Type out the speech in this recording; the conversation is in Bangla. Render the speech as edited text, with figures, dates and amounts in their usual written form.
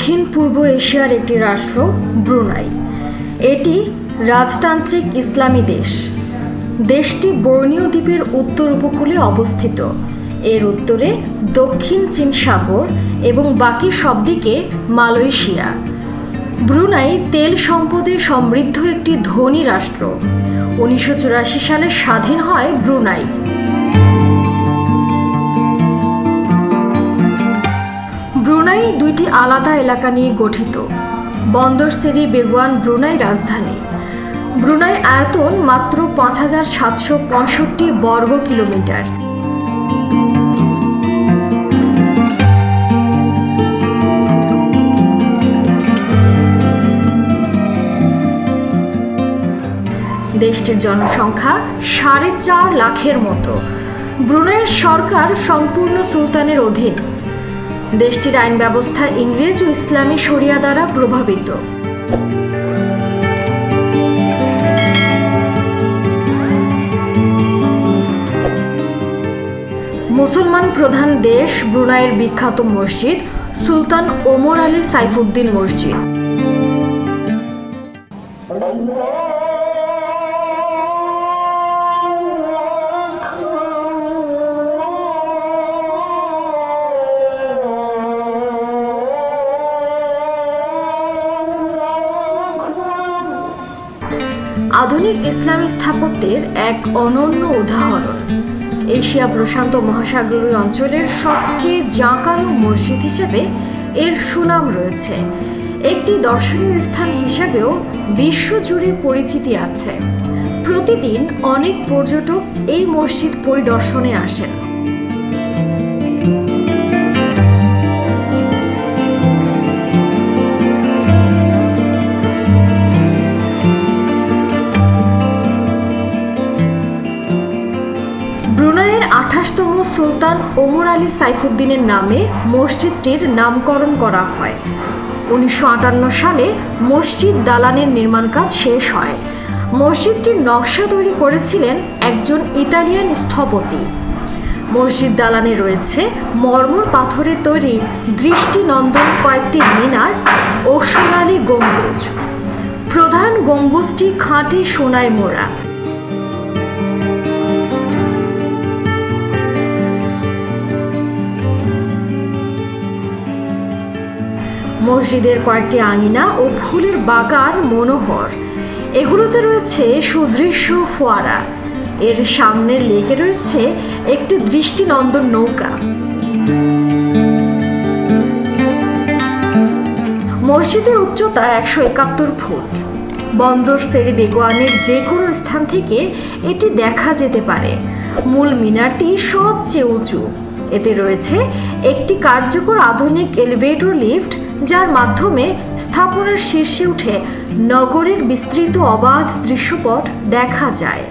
দক্ষিণ পূর্ব এশিয়ার একটি রাষ্ট্র ব্রুনাই। এটি রাজতান্ত্রিক ইসলামী দেশ। দেশটি বর্ণীয় দ্বীপের উত্তর উপকূলে অবস্থিত। এর উত্তরে দক্ষিণ চীন সাগর এবং বাকি সব দিকে মালয়েশিয়া। ব্রুনাই তেল সম্পদে সমৃদ্ধ একটি ধনী রাষ্ট্র। 1984 সালে স্বাধীন হয় ব্রুনাই। ব্রুনাই দুইটি আলাদা এলাকা নিয়ে গঠিত। বন্দর সেরি বেগুয়ান ব্রুনাই রাজধানী। ব্রুনাই আয়তন মাত্র 5,765 বর্গ কিলোমিটার। দেশটির জনসংখ্যা 4.5 লাখের মতো। ব্রুনাইয়ের সরকার সম্পূর্ণ সুলতানের অধীন। দেশটির আইন ব্যবস্থা ইংরেজ ও ইসলামী শরিয়া দ্বারা প্রভাবিত। মুসলমান প্রধান দেশ ব্রুনাইয়ের বিখ্যাত মসজিদ সুলতান ওমর আলী সাইফুদ্দিন মসজিদ। আধুনিক ইসলামী স্থাপত্যের এক অনন্য উদাহরণ। এশিয়া প্রশান্ত মহাসাগরীয় অঞ্চলের সবচেয়ে জাঁকালো মসজিদ হিসেবে এর সুনাম রয়েছে। একটি দর্শনীয় স্থান হিসেবেও বিশ্বজুড়ে পরিচিতি আছে। প্রতিদিন অনেক পর্যটক এই মসজিদ পরিদর্শনে আসেন। ব্রুনাইয়ের 28তম সুলতান ওমর আলী সাইফুদ্দিনের নামে মসজিদটির নামকরণ করা হয়। 1958 সালে মসজিদ দালানের নির্মাণ কাজ শেষ হয়। মসজিদটির নকশা তৈরি করেছিলেন একজন ইতালিয়ান স্থপতি। মসজিদ দালানে রয়েছে মর্মর পাথরে তৈরি দৃষ্টিনন্দন কয়েকটি মিনার ও সোনালী গম্বুজ। প্রধান গম্বুজটি খাঁটি সোনায় মোড়া। মসজিদের কয়েকটি আঙিনা ও ফুলের বাগান মনোহর। এগুলোতে রয়েছে সুদৃশ্য ফোয়ারা। এর সামনের লেকে রয়েছে একটি দৃষ্টিনন্দন নৌকা। মসজিদের উচ্চতা 171 ফুট। বন্দর সেরি বেগুয়ানের যে কোনো স্থান থেকে এটি দেখা যেতে পারে। মূল মিনারটি সবচেয়ে উঁচু। এতে রয়েছে একটি কার্যকর আধুনিক এলিভেটর লিফট, যার মাধ্যমে স্থাপনার শীর্ষে উঠে নগরের বিস্তৃত অবাধ দৃশ্যপট দেখা যায়।